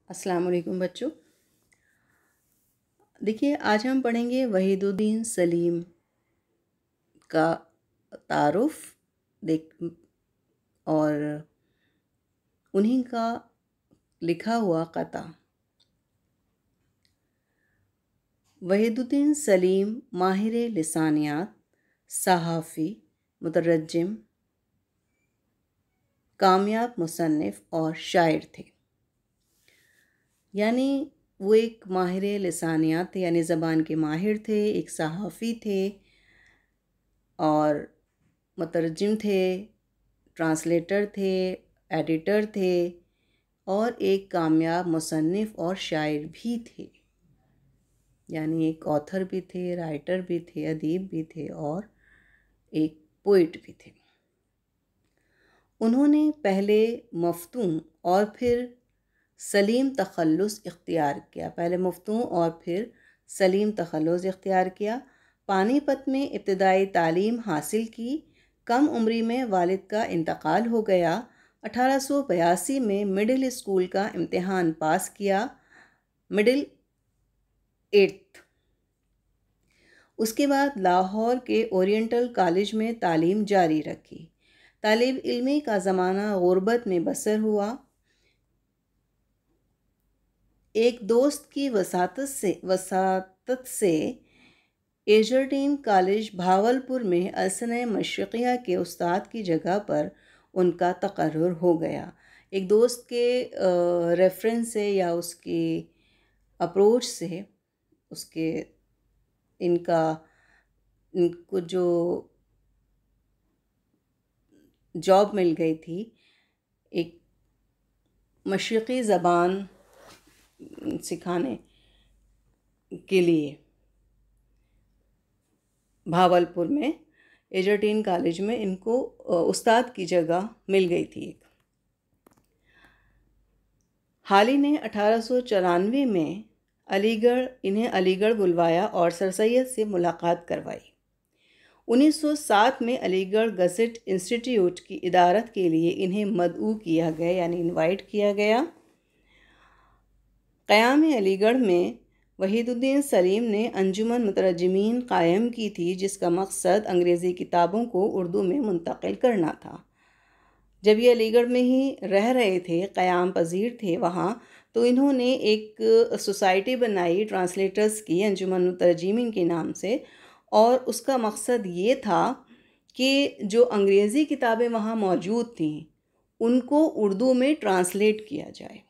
अस्सलाम वालेकुम बच्चों। देखिए, आज हम पढ़ेंगे वहीदुद्दीन सलीम का तारुफ देख और उन्हीं का लिखा हुआ कता। वहीदुद्दीन सलीम माहिर लिसानियात, सहाफ़ी, मुतरज्जिम, कामयाब मुसन्निफ़ और शायर थे। यानी वो एक माहिर लिसानियात थे, यानी ज़बान के माहिर थे, एक सहाफ़ी थे और मुतरज्जिम थे, ट्रांसलेटर थे, एडिटर थे और एक कामयाब मुसन्निफ़ और शायर भी थे। यानी एक ऑथर भी थे, राइटर भी थे, अदीब भी थे और एक पोइट भी थे। उन्होंने पहले मफ्तून और फिर सलीम तखल्लुस इख्तियार किया। पहले मफ्तून और फिर सलीम तखल्लुस इख्तियार किया। पानीपत में इब्तिदाई तालीम हासिल की। कम उम्री में वालिद का इंतकाल हो गया। 1882 में मिडिल स्कूल का इम्तिहान पास किया, मिडिल 8th। उसके बाद लाहौर के ओरिएंटल कॉलेज में तालीम जारी रखी। तालिब इल्मी का ज़माना गुर्बत में बसर हुआ। एक दोस्त की वसातत से एजरडीन कॉलेज भावलपुर में अलसन मशरिक़िया के उस्ताद की जगह पर उनका तकर्रुर हो गया। एक दोस्त के रेफरेंस से या उसकी अप्रोच से उसके इनको जो जॉब मिल गई थी एक मशरिक़ी ज़बान सिखाने के लिए भावलपुर में एजरडीन कॉलेज में इनको उस्ताद की जगह मिल गई थी। हाल ही ने 1894 में इन्हें अलीगढ़ बुलवाया और सर सैयद से मुलाकात करवाई। 1907 में अलीगढ़ गज़ट इंस्टीट्यूट की इदारत के लिए इन्हें मदऊ किया गया, यानी इनवाइट किया गया। क़याम अलीगढ़ में वहीदुद्दीन सलीम ने अंजुमन मुतरज्जिमीन कायम की थी, जिसका मकसद अंग्रेज़ी किताबों को उर्दू में मुंतकिल करना था। जब ये अलीगढ़ में ही रह रहे थे, क़याम पजीर थे वहाँ, तो इन्होंने एक सोसाइटी बनाई ट्रांसलेटर्स की, अंजुमन मुतरज्जिमीन के नाम से। और उसका मकसद ये था कि जो अंग्रेज़ी किताबें वहाँ मौजूद थीं उनको उर्दू में ट्रांसलेट किया जाए।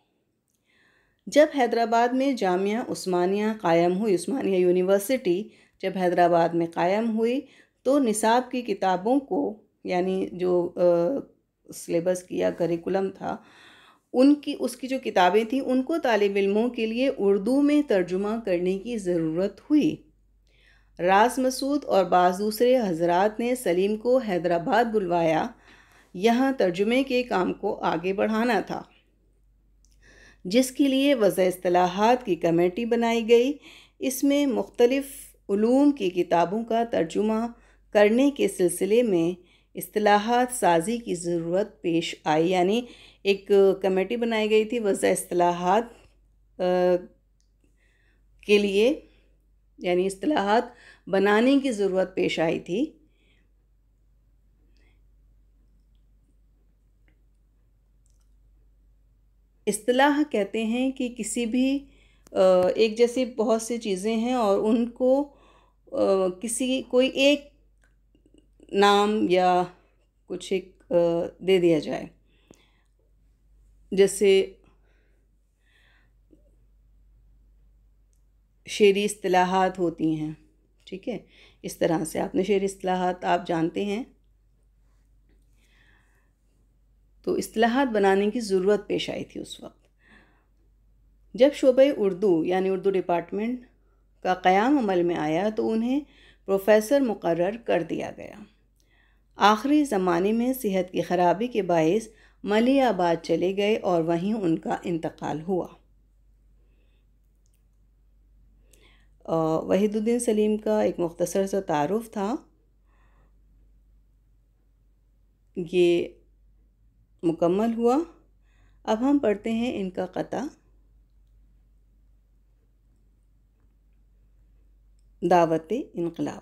जब हैदराबाद में जामिया उस्मानिया कायम हुई, उस्मानिया यूनिवर्सिटी जब हैदराबाद में कायम हुई, तो निसाब की किताबों को, यानी जो सिलेबस की या करिकुलम था उसकी जो किताबें थीं उनको तालिब इल्मों के लिए उर्दू में तर्जुमा करने की ज़रूरत हुई। राज मसूद और बाज़ दूसरे हजरात ने सलीम को हैदराबाद बुलवाया। यहाँ तर्जुमे के काम को आगे बढ़ाना था, जिसके लिए वज़ा इस्तिलाहात की कमेटी बनाई गई। इसमें मुख्तलिफ़ उलूम की किताबों का तर्जुमा करने के सिलसिले में इस्तिलाहात साजी की ज़रूरत पेश आई। यानी एक कमेटी बनाई गई थी वज़ा इस्तिलाहात के लिए, यानी इस्तिलाहात बनाने की ज़रूरत पेश आई थी। इस्तिलाह कहते हैं कि किसी भी एक जैसी बहुत सी चीज़ें हैं और उनको कोई एक नाम या कुछ एक दे दिया जाए। जैसे शेरी इस्तिलाहात होती हैं, ठीक है, इस तरह से आपने शेरी इस्तिलाहात आप जानते हैं। तो इस्तिलाहात बनाने की ज़रूरत पेश आई थी उस वक्त। जब शोबे उर्दू यानी उर्दू डिपार्टमेंट का क़याम अमल में आया तो उन्हें प्रोफेसर मुकर्रर कर दिया गया। आखिरी ज़माने में सेहत की ख़राबी के बायस मलियाबाद चले गए और वहीं उनका इंतकाल हुआ। वहीदुद्दीन सलीम का एक मुख्तसर सा तारुफ था, ये मुकम्मल हुआ। अब हम पढ़ते हैं इनका कता। दावत इनकलाब।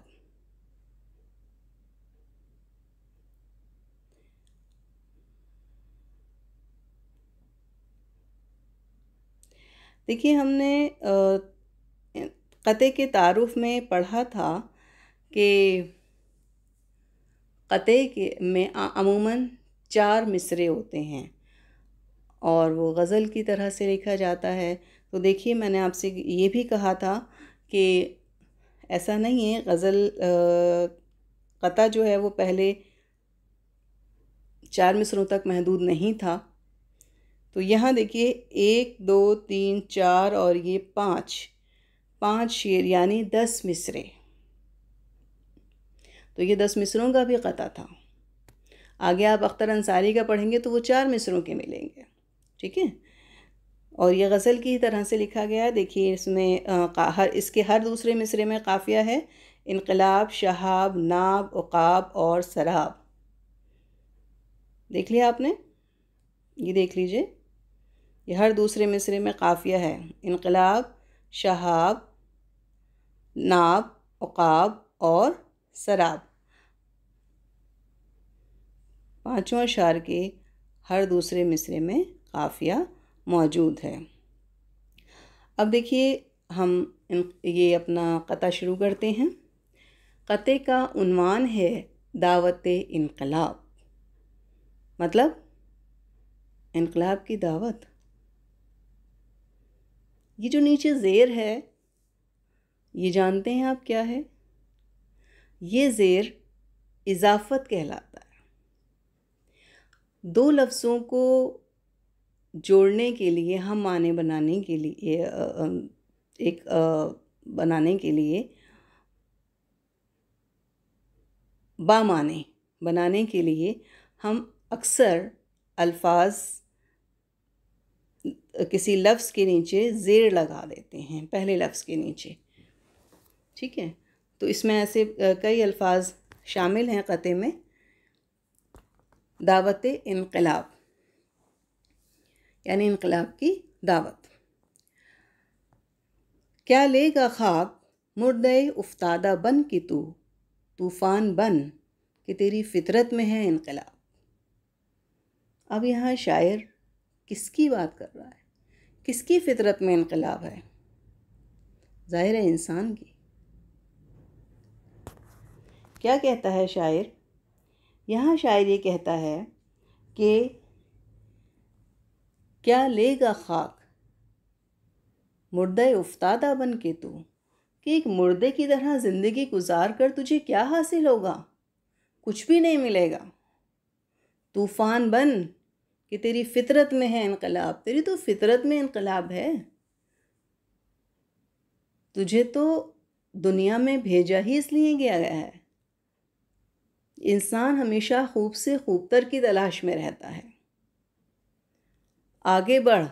देखिए, हमने क़ते के तारुफ़ में पढ़ा था कि क़ते के में अमूमन 4 मिसरे होते हैं और वो गज़ल की तरह से लिखा जाता है। तो देखिए, मैंने आपसे ये भी कहा था कि ऐसा नहीं है, गज़ल क़ता जो है वो पहले 4 मिसरों तक महदूद नहीं था। तो यहाँ देखिए 1, 2, 3, 4 और ये 5 शेर यानी 10 मिसरे। तो ये 10 मिसरों का भी क़ता था। आगे आप अख्तर अंसारी का पढ़ेंगे तो वो 4 मिसरों के मिलेंगे, ठीक है। और ये गज़ल की तरह से लिखा गया है। देखिए, इसमें इसके हर दूसरे मिसरे में काफ़िया है। इनकलाब, शहाब, नाब, उक़ाब और सराब। देख लिया आपने? ये देख लीजिए, ये हर दूसरे मिसरे में काफ़िया है। इनकलाब, शहाब, नाब, उक़ाब और सराब। 5 अशार के हर दूसरे मिसरे में काफ़िया मौजूद है। अब देखिए, हम ये अपना क़ता शुरू करते हैं। क़ते का उन्वान है दावत इनकलाब, मतलब इनकलाब की दावत। ये जो नीचे ज़ेर है, ये जानते हैं आप क्या है? ये ज़ेर इज़ाफ़त कहलाता है। 2 लफ्ज़ों को जोड़ने के लिए, हम माने बनाने के लिए बनाने के लिए, बामाने बनाने के लिए हम अक्सर अल्फाज किसी लफ्ज़ के नीचे ज़ेर लगा देते हैं, पहले लफ्ज़ के नीचे, ठीक है। तो इसमें ऐसे कई अल्फाज शामिल हैं क़ते में। दावत इनकलाब यानी इनकलाब की दावत। क्या लेगा ख़ाक मुर्दे उफ्तादा बन कि तू तूफ़ान बन कि तेरी फ़ितरत में है इनकलाब। अब यहाँ शायर किसकी बात कर रहा है? किसकी फ़ितरत में इनकलाब है? ज़ाहिर है, इंसान की। क्या कहता है शायर? यहाँ शायर ये कहता है कि क्या लेगा ख़ाक मुर्दे उफ्तादा बन के तू, कि एक मुर्दे की तरह ज़िंदगी गुजार कर तुझे क्या हासिल होगा? कुछ भी नहीं मिलेगा। तूफ़ान बन कि तेरी फ़ितरत में है इनकलाब। तेरी तो फ़ितरत में इनकलाब है। तुझे तो दुनिया में भेजा ही इसलिए गया है। इंसान हमेशा खूब से खूबतर की तलाश में रहता है। आगे बढ़,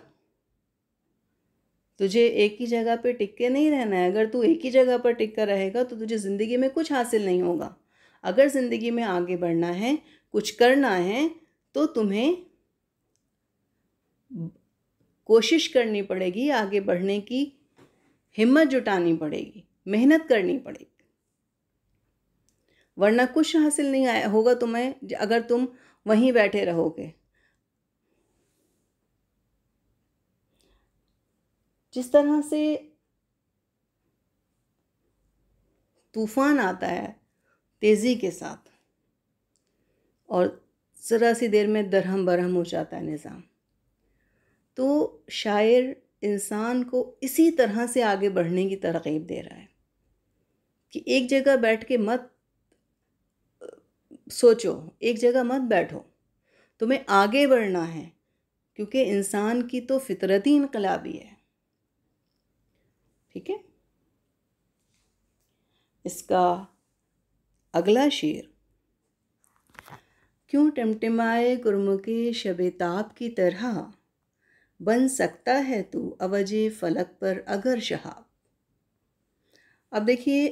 तुझे एक ही जगह पे टिक के नहीं रहना है। अगर तू एक ही जगह पर टिक कर रहेगा तो तुझे ज़िंदगी में कुछ हासिल नहीं होगा। अगर ज़िंदगी में आगे बढ़ना है, कुछ करना है, तो तुम्हें कोशिश करनी पड़ेगी, आगे बढ़ने की हिम्मत जुटानी पड़ेगी, मेहनत करनी पड़ेगी, वरना कुछ हासिल नहीं होगा तुम्हें अगर तुम वहीं बैठे रहोगे। जिस तरह से तूफान आता है तेज़ी के साथ और ज़रा सी देर में दरहम बरहम हो जाता है निज़ाम, तो शायर इंसान को इसी तरह से आगे बढ़ने की तरग़ीब दे रहा है कि एक जगह बैठ के मत सोचो, एक जगह मत बैठो, तुम्हें आगे बढ़ना है, क्योंकि इंसान की तो फितरत ही इनकलाबी है। ठीक है। इसका अगला शेर, क्यों टिमटिमाए गुरमुके शबेताब की तरह, बन सकता है तू अवजे फलक पर अगर शहाब। अब देखिए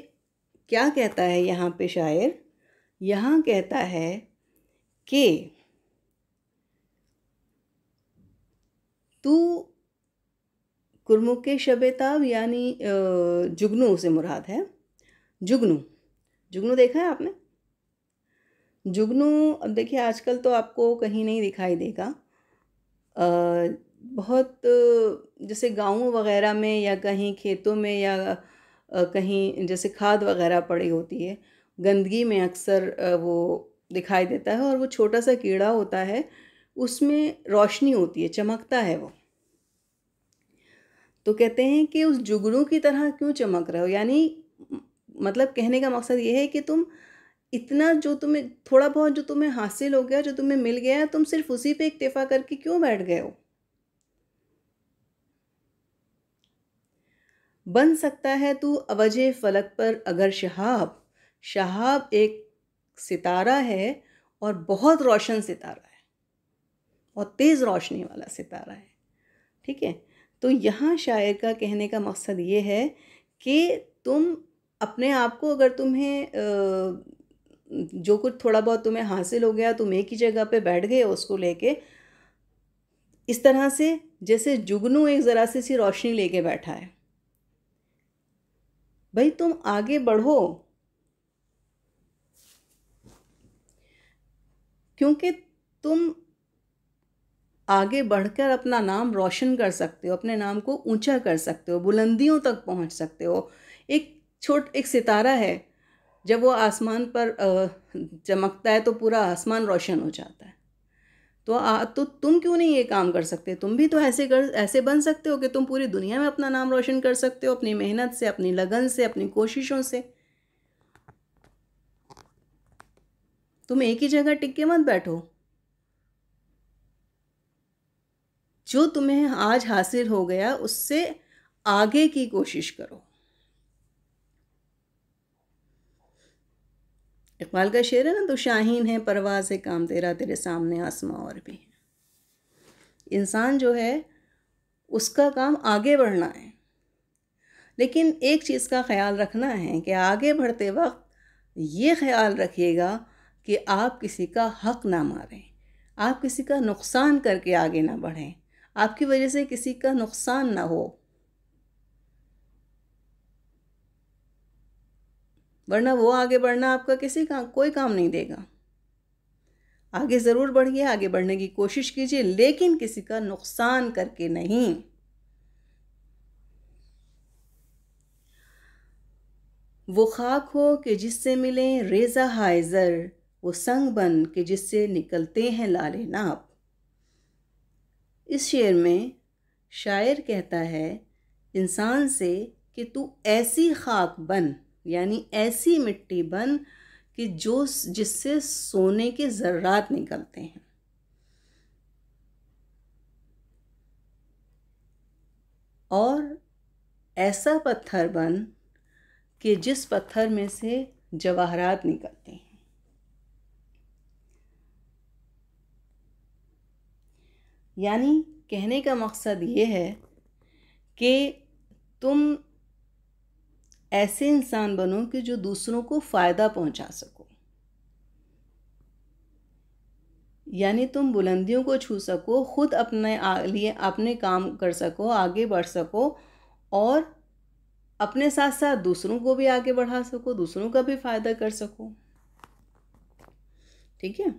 क्या कहता है यहाँ पे शायर। यहाँ कहता है कि तू गुरमुके शबेताब यानी जुगनू से मुराद है, जुगनू, जुगनू देखा है आपने? जुगनू, अब देखिए आजकल तो आपको कहीं नहीं दिखाई देगा। बहुत जैसे गाँवों वगैरह में या कहीं खेतों में या कहीं जैसे खाद वगैरह पड़ी होती है, गंदगी में अक्सर वो दिखाई देता है और वो छोटा सा कीड़ा होता है, उसमें रोशनी होती है, चमकता है वो। तो कहते हैं कि उस जुगनू की तरह क्यों चमक रहे हो, यानी मतलब कहने का मकसद ये है कि तुम इतना जो तुम्हें थोड़ा बहुत जो तुम्हें हासिल हो गया, जो तुम्हें मिल गया, तुम सिर्फ उसी पे इक्तिफा करके क्यों बैठ गए हो। बन सकता है तू अवजे फलक पर अगर शहाब, शहाब एक सितारा है और बहुत रोशन सितारा है, और तेज़ रोशनी वाला सितारा है। ठीक है, तो यहाँ शायर का कहने का मकसद ये है कि तुम अपने आप को, अगर तुम्हें जो कुछ थोड़ा बहुत तुम्हें हासिल हो गया, तुम एक ही जगह पे बैठ गए उसको लेके, इस तरह से जैसे जुगनू एक ज़रा सी रोशनी लेके बैठा है। भाई तुम आगे बढ़ो, क्योंकि तुम आगे बढ़कर अपना नाम रोशन कर सकते हो, अपने नाम को ऊंचा कर सकते हो, बुलंदियों तक पहुंच सकते हो। एक सितारा है, जब वो आसमान पर चमकता है तो पूरा आसमान रोशन हो जाता है। तो तुम क्यों नहीं ये काम कर सकते? तुम भी तो ऐसे बन सकते हो कि तुम पूरी दुनिया में अपना नाम रोशन कर सकते हो, अपनी मेहनत से, अपनी लगन से, अपनी कोशिशों से। तुम एक ही जगह टिक के मत बैठो। जो तुम्हें आज हासिल हो गया उससे आगे की कोशिश करो। इकबाल का शेर है ना, तो शाहीन है परवाज़ है काम तेरा, तेरे सामने आसमां और भी। इंसान जो है उसका काम आगे बढ़ना है, लेकिन एक चीज़ का ख्याल रखना है कि आगे बढ़ते वक्त ये ख्याल रखिएगा कि आप किसी का हक ना मारें, आप किसी का नुकसान करके आगे ना बढ़ें, आपकी वजह से किसी का नुकसान ना हो, वरना वो आगे बढ़ना आपका किसी का कोई काम नहीं देगा। आगे ज़रूर बढ़िए, आगे बढ़ने की कोशिश कीजिए, लेकिन किसी का नुकसान करके नहीं। वो खाक हो कि जिससे मिले रेज़ा हाइज़र, वो संग बन के जिससे निकलते हैं लाले नाप। इस शेर में शायर कहता है इंसान से कि तू ऐसी खाक बन, यानी ऐसी मिट्टी बन कि जो जिससे सोने के ज़र्रात निकलते हैं, और ऐसा पत्थर बन कि जिस पत्थर में से जवाहरात निकलते हैं। यानी कहने का मकसद ये है कि तुम ऐसे इंसान बनो कि जो दूसरों को फ़ायदा पहुंचा सको, यानी तुम बुलंदियों को छू सको, खुद अपने लिए अपने काम कर सको, आगे बढ़ सको, और अपने साथ साथ दूसरों को भी आगे बढ़ा सको, दूसरों का भी फ़ायदा कर सको। ठीक है,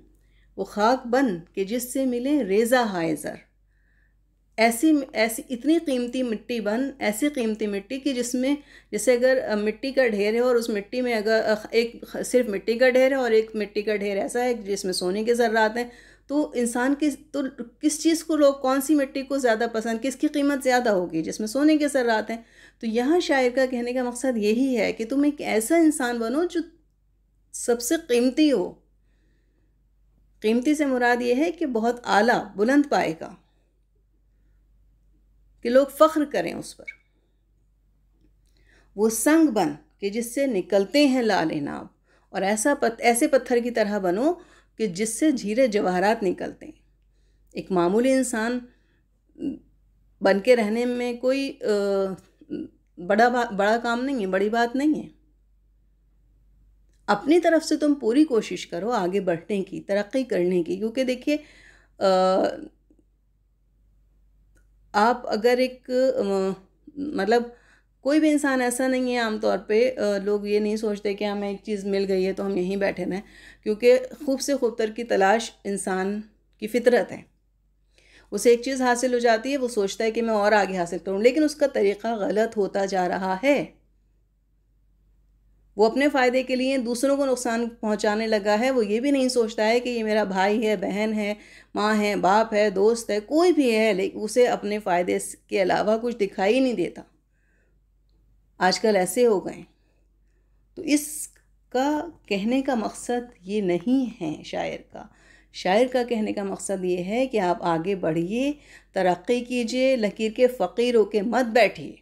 वो खाक बन कि जिससे मिले रेज़ा हाइज़र, ऐसी ऐसी इतनी कीमती मिट्टी बन, ऐसी कीमती मिट्टी कि जिसमें, जैसे अगर मिट्टी का ढेर है और उस मिट्टी में अगर एक सिर्फ मिट्टी का ढेर है और एक मिट्टी का ढेर ऐसा है जिसमें सोने के ज़र्रात हैं, तो इंसान किस चीज़ को, लोग कौन सी मिट्टी को ज़्यादा पसंद, किसकी कीमत ज़्यादा होगी? जिसमें सोने के ज़र्रात हैं। तो यहाँ शायर का कहने का मकसद यही है कि तुम एक ऐसा इंसान बनो जो सबसे कीमती हो। कीमती से मुराद ये है कि बहुत आला, बुलंद पाए का, कि लोग फ़ख्र करें उस पर। वो संग बन कि जिससे निकलते हैं लाले नाब, और ऐसे पत्थर की तरह बनो कि जिससे झीरे जवाहरात निकलते हैं। एक मामूली इंसान बन के रहने में कोई बड़ा काम नहीं है, बड़ी बात नहीं है। अपनी तरफ से तुम पूरी कोशिश करो आगे बढ़ने की, तरक्की करने की, क्योंकि देखिए आप अगर एक मतलब कोई भी इंसान ऐसा नहीं है, आमतौर पे लोग ये नहीं सोचते कि हमें एक चीज़ मिल गई है तो हम यहीं बैठे रहें, क्योंकि खूब से खूबतर की तलाश इंसान की फितरत है। उसे एक चीज़ हासिल हो जाती है, वो सोचता है कि मैं और आगे हासिल करूं, लेकिन उसका तरीक़ा गलत होता जा रहा है। वो अपने फ़ायदे के लिए दूसरों को नुकसान पहुंचाने लगा है। वो ये भी नहीं सोचता है कि ये मेरा भाई है, बहन है, माँ है, बाप है, दोस्त है, कोई भी है, लेकिन उसे अपने फ़ायदे के अलावा कुछ दिखाई ही नहीं देता। आजकल ऐसे हो गए। तो इसका कहने का मकसद ये नहीं है शायर का। शायर का कहने का मकसद ये है कि आप आगे बढ़िए, तरक्की कीजिए, लकीर के फ़कीर होके मत बैठिए।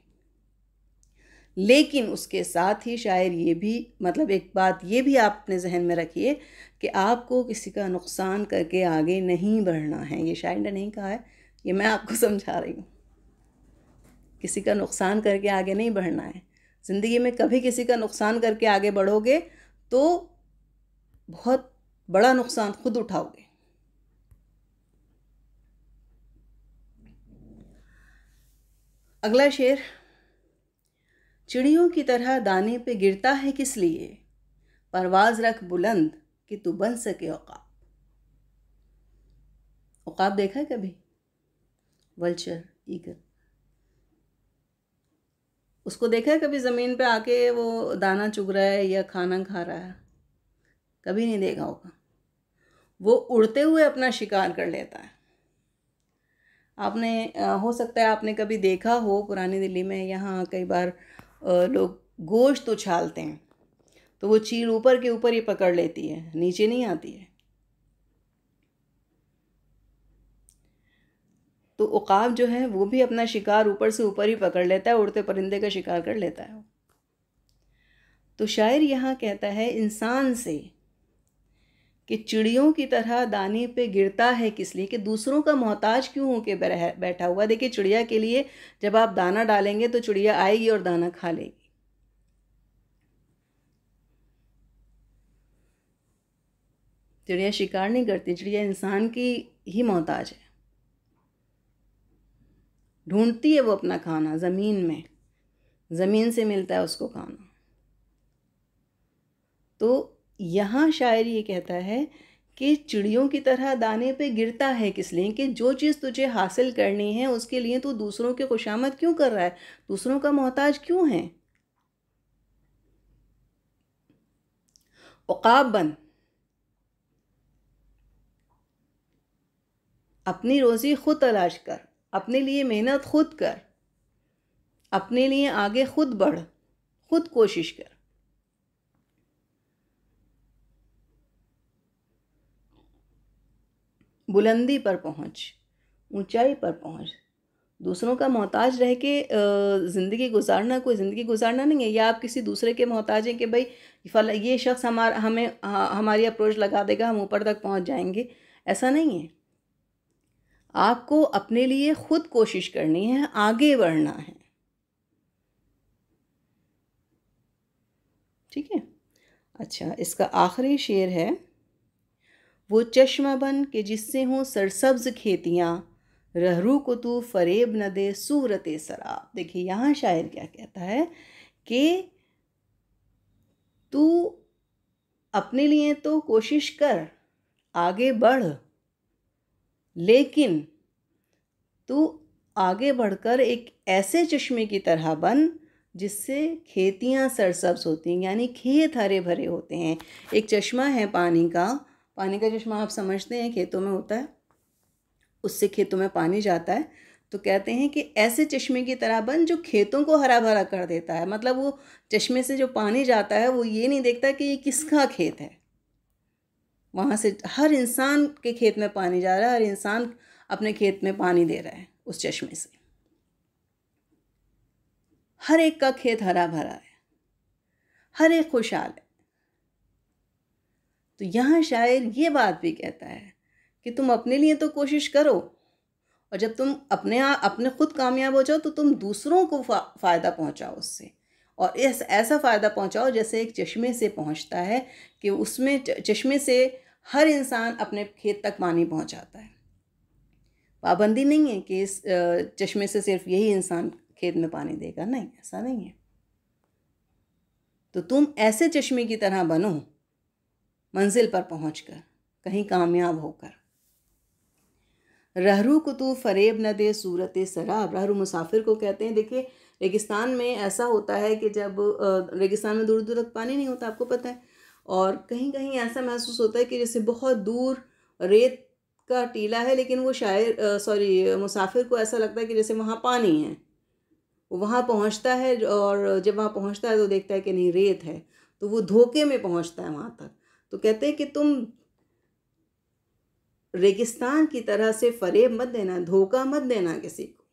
लेकिन उसके साथ ही शायर ये भी, मतलब एक बात ये भी आप अपने जहन में रखिए कि आपको किसी का नुकसान करके आगे नहीं बढ़ना है। ये शायर ने नहीं कहा है, ये मैं आपको समझा रही हूँ। किसी का नुकसान करके आगे नहीं बढ़ना है। ज़िंदगी में कभी किसी का नुकसान करके आगे बढ़ोगे तो बहुत बड़ा नुकसान खुद उठाओगे। अगला शेर, चिड़ियों की तरह दाने पे गिरता है किस लिए, परवाज़ रख बुलंद कि तू बन सके औकाब। औकाब देखा है कभी? वल्चर, ईगल, उसको देखा है कभी ज़मीन पे आके वो दाना चुग रहा है या खाना खा रहा है? कभी नहीं देखा होगा। वो उड़ते हुए अपना शिकार कर लेता है। आपने हो सकता है आपने कभी देखा हो, पुरानी दिल्ली में यहाँ कई बार लोग गोश्त उछालते हैं तो वो चील ऊपर के ऊपर ही पकड़ लेती है, नीचे नहीं आती है। तो उकाब जो है वो भी अपना शिकार ऊपर से ऊपर ही पकड़ लेता है, उड़ते परिंदे का शिकार कर लेता है। तो शायर यहाँ कहता है इंसान से कि चिड़ियों की तरह दाने पे गिरता है किस लिए, कि दूसरों का मोहताज क्यों होके बैठा हुआ। देखिए, चिड़िया के लिए जब आप दाना डालेंगे तो चिड़िया आएगी और दाना खा लेगी। चिड़िया शिकार नहीं करती, चिड़िया इंसान की ही मोहताज है। ढूंढती है वो अपना खाना ज़मीन में, ज़मीन से मिलता है उसको खाना। तो यहाँ शायर ये कहता है कि चिड़ियों की तरह दाने पे गिरता है किस लिए, कि जो चीज़ तुझे हासिल करनी है उसके लिए तू दूसरों की खुशामद क्यों कर रहा है, दूसरों का मोहताज क्यों है। उकाब बन, अपनी रोज़ी खुद तलाश कर, अपने लिए मेहनत खुद कर, अपने लिए आगे खुद बढ़, खुद कोशिश कर। बुलंदी पर पहुँच, ऊंचाई पर पहुँच। दूसरों का मोहताज रह के ज़िंदगी गुजारना कोई ज़िंदगी गुजारना नहीं है। या आप किसी दूसरे के मोहताज हैं कि भाई ये शख्स हमारी अप्रोच लगा देगा, हम ऊपर तक पहुंच जाएंगे, ऐसा नहीं है। आपको अपने लिए खुद कोशिश करनी है, आगे बढ़ना है। ठीक है। अच्छा, इसका आखिरी शेर है, वो चश्मा बन के जिससे हों सरसब्ज खेतियाँ, रहरू को तू फरेब न दे सूरत सराब। देखिए यहाँ शायर क्या कहता है कि तू अपने लिए तो कोशिश कर, आगे बढ़, लेकिन तू आगे बढ़कर एक ऐसे चश्मे की तरह बन जिससे खेतियाँ सरसब्ज होती हैं, यानी खेत हरे भरे होते हैं। एक चश्मा है पानी का चश्मा आप समझते हैं, खेतों में होता है, उससे खेतों में पानी जाता है। तो कहते हैं कि ऐसे चश्मे की तरह बन जो खेतों को हरा भरा कर देता है। मतलब वो चश्मे से जो पानी जाता है वो ये नहीं देखता कि ये किसका खेत है, वहाँ से हर इंसान के खेत में पानी जा रहा है, हर इंसान अपने खेत में पानी दे रहा है उस चश्मे से। हर एक का खेत हरा भरा है, हर एक खुशहाल है। तो यहाँ शायर ये बात भी कहता है कि तुम अपने लिए तो कोशिश करो, और जब तुम अपने खुद कामयाब हो जाओ तो तुम दूसरों को फ़ायदा पहुँचाओ उससे, और ऐसा फ़ायदा पहुँचाओ जैसे एक चश्मे से पहुँचता है, कि उसमें चश्मे से हर इंसान अपने खेत तक पानी पहुँचाता है। पाबंदी नहीं है कि इस चश्मे से सिर्फ यही इंसान खेत में पानी देगा, नहीं, ऐसा नहीं है। तो तुम ऐसे चश्मे की तरह बनो मंजिल पर पहुंचकर, कहीं कामयाब होकर। रहरु को तू फरेब न दे सूरत सराब। रहरु मुसाफिर को कहते हैं। देखिए, रेगिस्तान में ऐसा होता है कि जब रेगिस्तान में दूर दूर तक पानी नहीं होता, आपको पता है, और कहीं कहीं ऐसा महसूस होता है कि जैसे बहुत दूर रेत का टीला है, लेकिन वो मुसाफिर को ऐसा लगता है कि जैसे वहाँ पानी है। वो वहाँ पहुँचता है और जब वहाँ पहुँचता है तो देखता है कि नहीं, रेत है, तो वो धोखे में पहुँचता है वहाँ तक। तो कहते हैं कि तुम रेगिस्तान की तरह से फरेब मत देना, धोखा मत देना किसी को।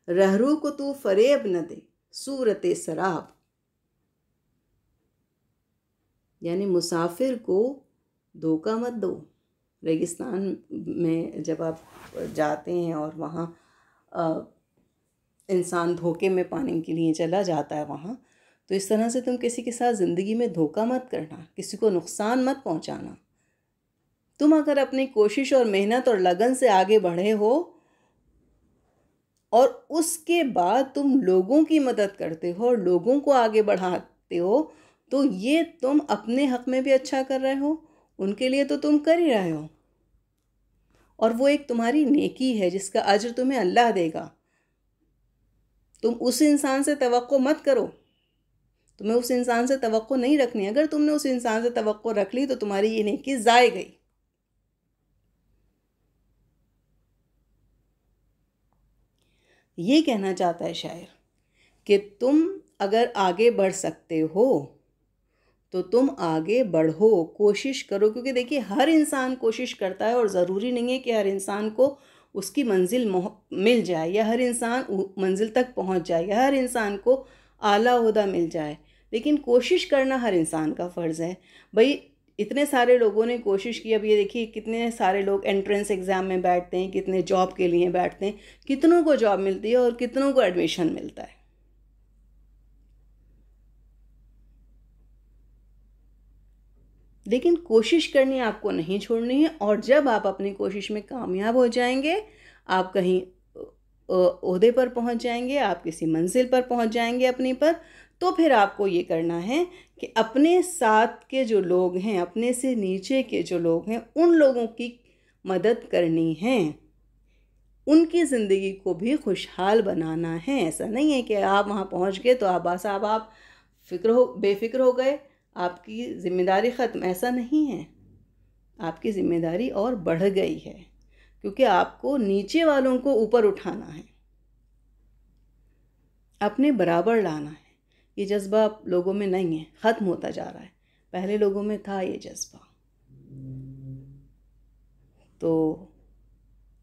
रहरु को तू फरेब न दे सूरत सराब, यानी मुसाफिर को धोखा मत दो। रेगिस्तान में जब आप जाते हैं और वहाँ इंसान धोखे में पाने के लिए चला जाता है वहाँ, तो इस तरह से तुम किसी के साथ ज़िंदगी में धोखा मत करना, किसी को नुकसान मत पहुँचाना। तुम अगर अपनी कोशिश और मेहनत और लगन से आगे बढ़े हो और उसके बाद तुम लोगों की मदद करते हो और लोगों को आगे बढ़ाते हो, तो ये तुम अपने हक में भी अच्छा कर रहे हो, उनके लिए तो तुम कर ही रहे हो, और वो एक तुम्हारी नेकी है जिसका अज्र तुम्हें अल्लाह देगा। तुम उस इंसान से तवक्को मत करो, तुम्हें उस इंसान से तवक्को नहीं रखनी। अगर तुमने उस इंसान से तवक्को रख ली तो तुम्हारी ये नेकी ज़ाय गई। ये कहना चाहता है शायर कि तुम अगर आगे बढ़ सकते हो तो तुम आगे बढ़ो, कोशिश करो, क्योंकि देखिए हर इंसान कोशिश करता है और ज़रूरी नहीं है कि हर इंसान को उसकी मंजिल मिल जाए या हर इंसान मंजिल तक पहुंच जाए या हर इंसान को आला ओहदा मिल जाए, लेकिन कोशिश करना हर इंसान का फ़र्ज़ है। भाई, इतने सारे लोगों ने कोशिश की, अब ये देखिए कितने सारे लोग एंट्रेंस एग्ज़ाम में बैठते हैं, कितने जॉब के लिए बैठते हैं, कितनों को जॉब मिलती है और कितनों को एडमिशन मिलता है। लेकिन कोशिश करनी आपको नहीं छोड़नी है, और जब आप अपनी कोशिश में कामयाब हो जाएंगे, आप कहीं ओहदे पर पहुंच जाएंगे, आप किसी मंजिल पर पहुंच जाएंगे अपनी पर, तो फिर आपको ये करना है कि अपने साथ के जो लोग हैं, अपने से नीचे के जो लोग हैं, उन लोगों की मदद करनी है, उनकी ज़िंदगी को भी खुशहाल बनाना है। ऐसा नहीं है कि आप वहाँ पहुँच गए तो आप बस आप बेफ़िक्र हो गए, आपकी ज़िम्मेदारी ख़त्म, ऐसा नहीं है। आपकी ज़िम्मेदारी और बढ़ गई है, क्योंकि आपको नीचे वालों को ऊपर उठाना है, अपने बराबर लाना है। ये जज्बा लोगों में नहीं है, ख़त्म होता जा रहा है। पहले लोगों में था ये जज्बा। तो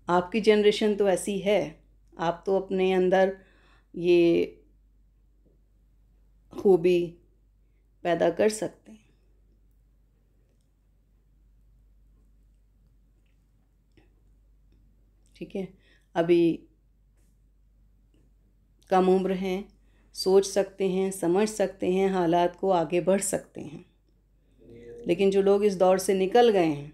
आपकी जनरेशन तो ऐसी है, आप तो अपने अंदर ये खूबी पैदा कर सकते हैं। ठीक है, अभी कम उम्र हैं, सोच सकते हैं, समझ सकते हैं, हालात को आगे बढ़ सकते हैं। लेकिन जो लोग इस दौर से निकल गए हैं,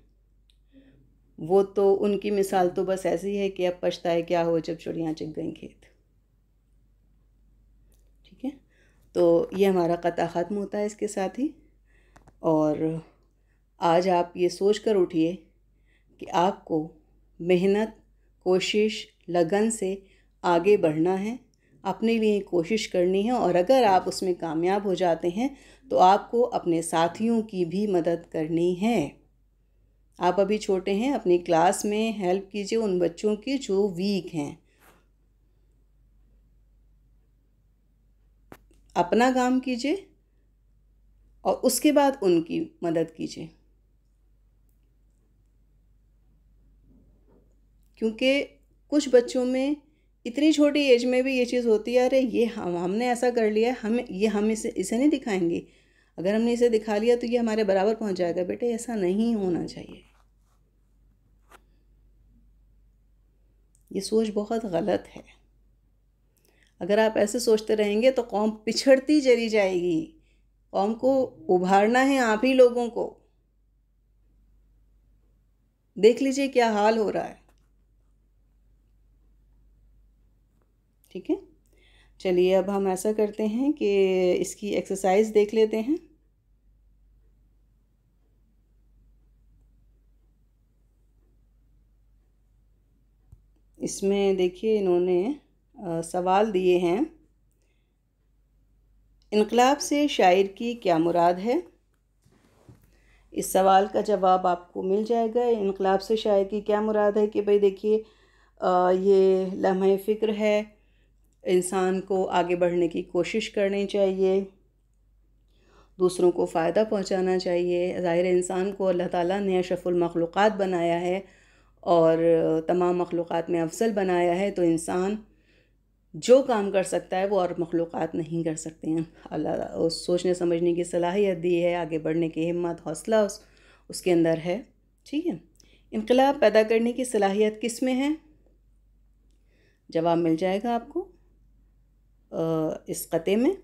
वो तो, उनकी मिसाल तो बस ऐसी है कि अब पछताए क्या हो जब चिड़ियाँ चुग गई खेत। ठीक है, तो ये हमारा कथा ख़त्म होता है इसके साथ ही। और आज आप ये सोच कर उठिए कि आपको मेहनत, कोशिश, लगन से आगे बढ़ना है, अपने लिए कोशिश करनी है, और अगर आप उसमें कामयाब हो जाते हैं तो आपको अपने साथियों की भी मदद करनी है। आप अभी छोटे हैं, अपनी क्लास में हेल्प कीजिए उन बच्चों की जो वीक हैं। अपना काम कीजिए और उसके बाद उनकी मदद कीजिए, क्योंकि कुछ बच्चों में इतनी छोटी एज में भी ये चीज़ होती है, अरे ये हमने ऐसा कर लिया, हम इसे नहीं दिखाएंगे, अगर हमने इसे दिखा लिया तो ये हमारे बराबर पहुंच जाएगा। बेटे, ऐसा नहीं होना चाहिए। ये सोच बहुत गलत है। अगर आप ऐसे सोचते रहेंगे तो कौम पिछड़ती चली जाएगी। कौम को उभारना है आप ही लोगों को। देख लीजिए क्या हाल हो रहा है। ठीक है। चलिए अब हम ऐसा करते हैं कि इसकी एक्सरसाइज देख लेते हैं। इसमें देखिए इन्होंने सवाल दिए हैं, इनकलाब से शायर की क्या मुराद है। इस सवाल का जवाब आपको मिल जाएगा। इनकलाब से शायर की क्या मुराद है कि भाई देखिए ये लम्हे फ़िक्र है, इंसान को आगे बढ़ने की कोशिश करनी चाहिए, दूसरों को फ़ायदा पहुंचाना चाहिए। ज़ाहिर इंसान को अल्लाह ताला ने अशरफुल मखलूक़ात बनाया है और तमाम मखलूक़ात में अफजल बनाया है, तो इंसान जो काम कर सकता है वो और मखलूक़ात नहीं कर सकते हैं। अल्लाह उस सोचने समझने की सलाहियत दी है, आगे बढ़ने की हिम्मत हौसला उसके अंदर है। ठीक है। इनकलाब पैदा करने की सलाहियत किस में है, जवाब मिल जाएगा आपको इस क़ते में।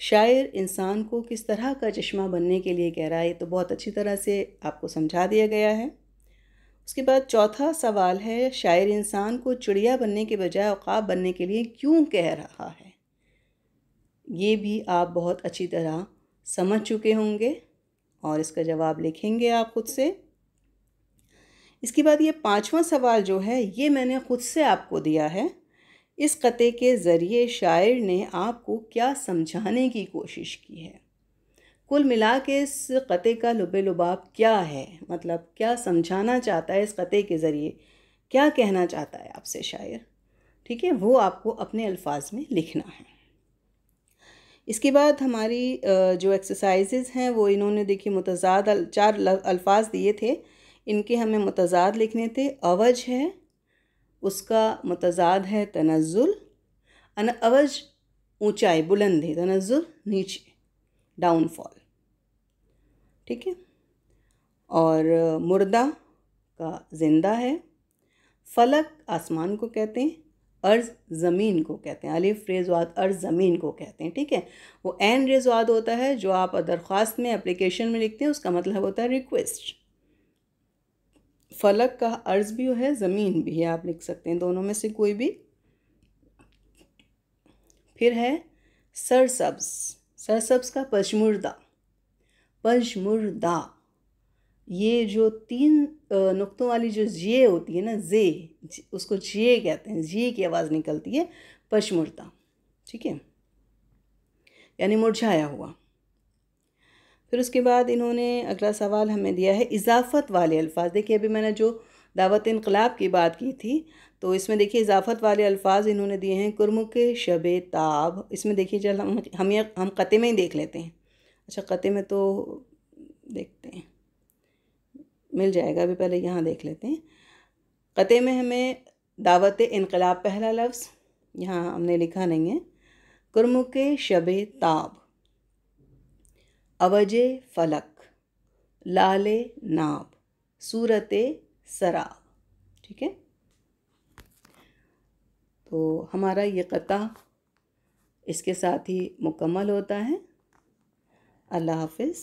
शायर इंसान को किस तरह का चश्मा बनने के लिए कह रहा है, ये तो बहुत अच्छी तरह से आपको समझा दिया गया है। उसके बाद चौथा सवाल है, शायर इंसान को चिड़िया बनने के बजाय उक़ाब बनने के लिए क्यों कह रहा है। ये भी आप बहुत अच्छी तरह समझ चुके होंगे और इसका जवाब लिखेंगे आप खुद से। इसके बाद ये पांचवा सवाल जो है ये मैंने खुद से आपको दिया है। इस क़ते के ज़रिए शायर ने आपको क्या समझाने की कोशिश की है। कुल मिला के इस क़ते का लुबे लुबाब क्या है, मतलब क्या समझाना चाहता है इस क़ते के ज़रिए, क्या कहना चाहता है आपसे शायर। ठीक है, वो आपको अपने अल्फाज में लिखना है। इसके बाद हमारी जो एक्सरसाइजेज़ हैं वो इन्होंने देखिए मुतज़ाद 4 अल्फाज दिए थे, इनके हमें मुतज़ाद लिखने थे। अवज है, उसका मुतज़ाद है तनज़्ज़ुल। अवज ऊंचाई बुलंदी, तनज़्ज़ुल नीचे डाउनफॉल। ठीक है। और मुर्दा का ज़िंदा है। फलक आसमान को कहते हैं, अर्ज़ ज़मीन को कहते हैं। अलिफ रेज़वाद अर्ज़ ज़मीन को कहते हैं। ठीक है। वो एन रेज़वाद होता है जो आप दरख्वास्त में एप्लीकेशन में लिखते हैं, उसका मतलब होता है रिक्वेस्ट। फलक का अर्ज़ भी है, ज़मीन भी है, आप लिख सकते हैं दोनों में से कोई भी। फिर है सरसब्ज़, सरसब्ज़ का पशमुर्दा, पशमुर्दा। ये जो 3 नुक्तों वाली जो जे होती है ना, जे, उसको जे कहते हैं, जे की आवाज़ निकलती है, पशमुर्दा। ठीक है, यानी मुरझाया हुआ। फिर उसके बाद इन्होंने अगला सवाल हमें दिया है इजाफ़त वाले अल्फाज। देखिए अभी मैंने जो दावत इनकलाब की बात की थी, तो इसमें देखिए इजाफ़त वाले अल्फाज इन्होंने दिए हैं। कुरमुक शबे ताब, इसमें देखिए चल हम क़ते में ही देख लेते हैं। अच्छा, क़ते में तो देखते हैं, मिल जाएगा, अभी पहले यहाँ देख लेते हैं। क़ते में हमें दावत इनकलाब पहला लफ्ज़ यहाँ हमने लिखा नहीं है। कुरमुक शबे ताब, अवजे फलक, लाले नाब, सूरते सराब। ठीक है, तो हमारा ये क़ता इसके साथ ही मुकम्मल होता है। अल्लाह हाफ़िज़।